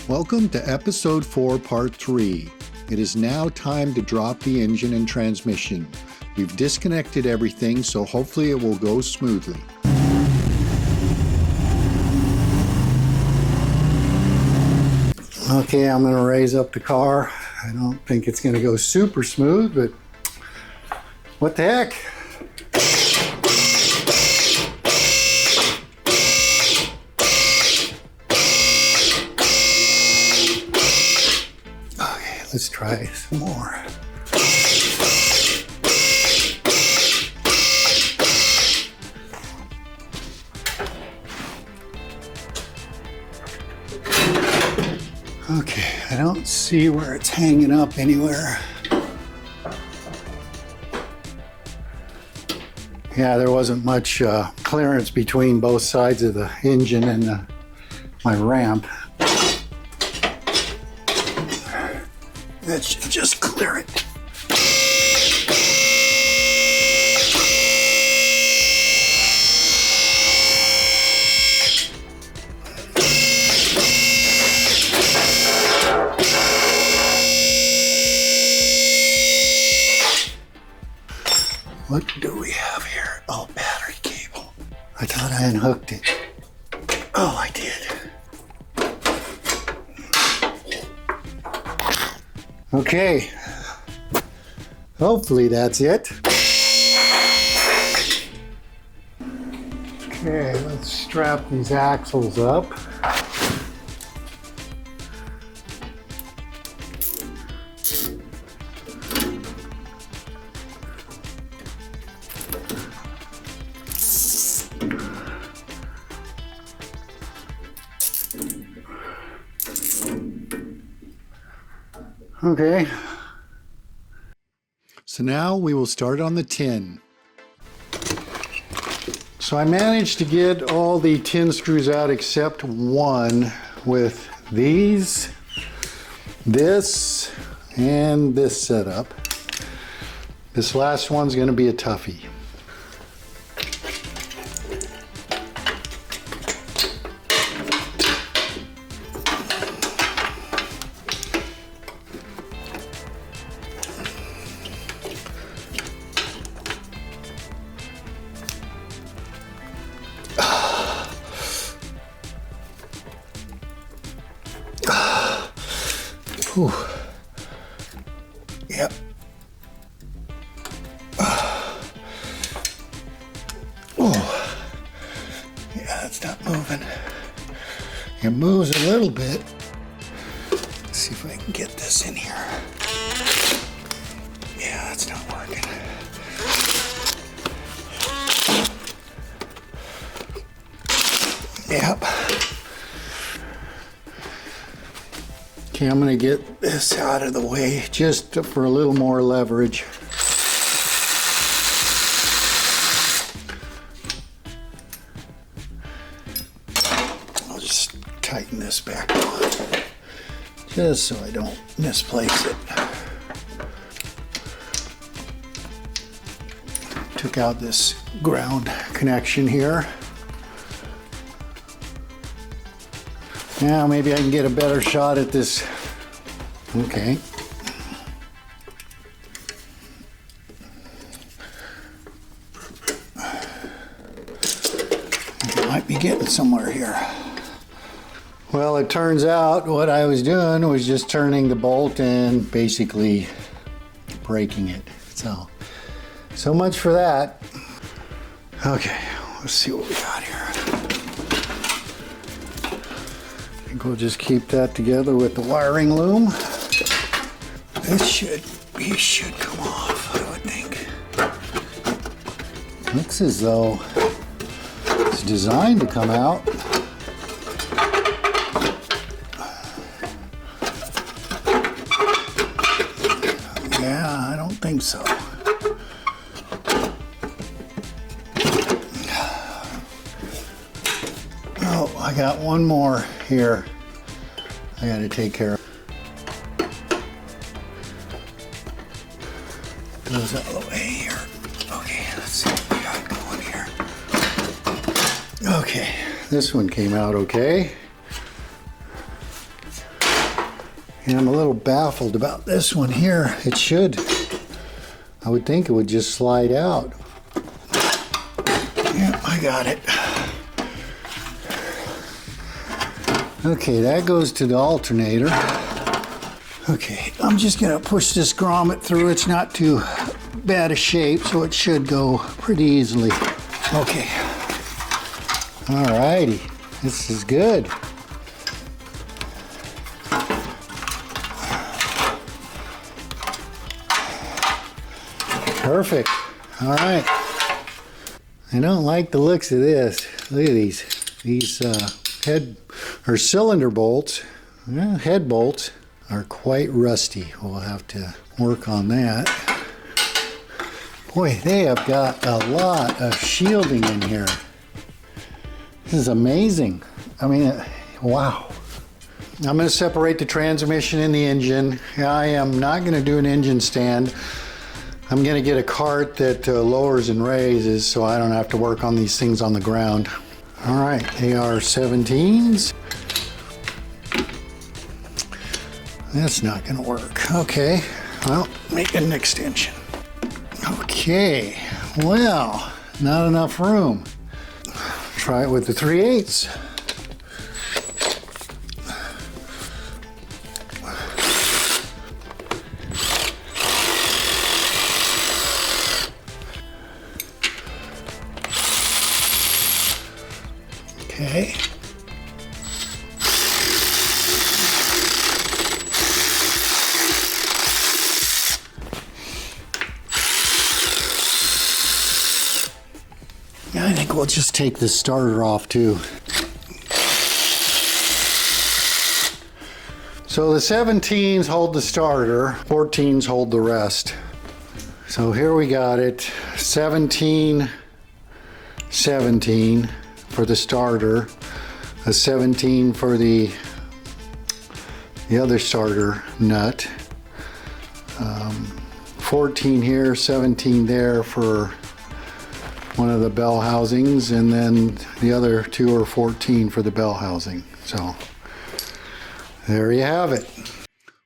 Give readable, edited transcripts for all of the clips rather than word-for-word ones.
Welcome to episode 4, part 3. It is now time to drop the engine and transmission. We've disconnected everything, so hopefully it will go smoothly. Okay, I'm going to raise up the car. I don't think it's going to go super smooth, but what the heck? Okay, let's try some more. Okay, I don't see where it's hanging up anywhere. Yeah, there wasn't much clearance between both sides of the engine and my ramp. That should just clear it. What do we have here? Oh, battery cable. I thought I unhooked it. Oh, I did. Okay. Hopefully that's it. Okay, let's strap these axles up. Okay. So now we will start on the tin. So I managed to get all the tin screws out except one with these, this, and this setup. This last one's going to be a toughie. Whew. Yep. Oh. Yeah, it's not moving. It moves a little bit. Let's see if I can get this in here. Yeah, it's not working. Yep. Okay, I'm going to get this out of the way just for a little more leverage. I'll just tighten this back on, just so I don't misplace it. Took out this ground connection here. Now maybe I can get a better shot at this. Okay. I might be getting somewhere here. Well, it turns out what I was doing was just turning the bolt and basically breaking it. So much for that. Okay, let's see what we got here. I think we'll just keep that together with the wiring loom. This should come off, I would think. Looks as though it's designed to come out. Yeah, I don't think so. Oh, I got one more here I gotta take care of. Goes out of the way here. Okay, let's see what we got going here. Okay, this one came out okay. And I'm a little baffled about this one here. It should, I would think it would just slide out. Yeah, I got it. Okay, that goes to the alternator. Okay, I'm just gonna push this grommet through. It's not too bad a shape, so it should go pretty easily. Okay. Alrighty, this is good. Perfect. All right. I don't like the looks of this. Look at these head or cylinder bolts, head bolts are quite rusty. We'll have to work on that. Boy, they have got a lot of shielding in here. This is amazing. I mean, wow. I'm going to separate the transmission and the engine. I am not going to do an engine stand. I'm going to get a cart that lowers and raises so I don't have to work on these things on the ground. All right, they are 17s. That's not going to work. Okay, well, make an extension. Okay, well, not enough room. Try it with the 3/8. Okay. I think we'll just take the starter off too. So the 17s hold the starter, 14s hold the rest. So here we got it, 17, 17 for the starter, a 17 for the other starter nut, 14 here, 17 there for one of the bell housings, and then the other two are 14 for the bell housing. So there you have it.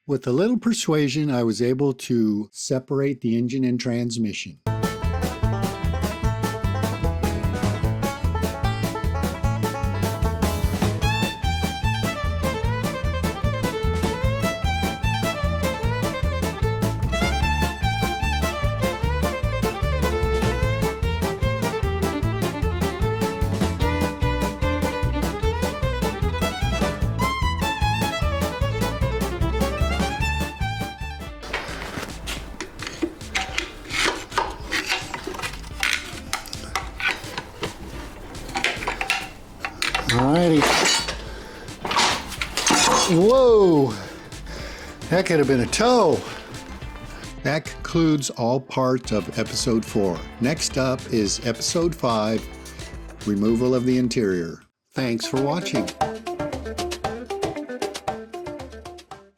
With a little persuasion, I was able to separate the engine and transmission. Alrighty. Whoa! That could have been a tow. That concludes all parts of episode 4. Next up is episode 5, removal of the interior. Thanks for watching.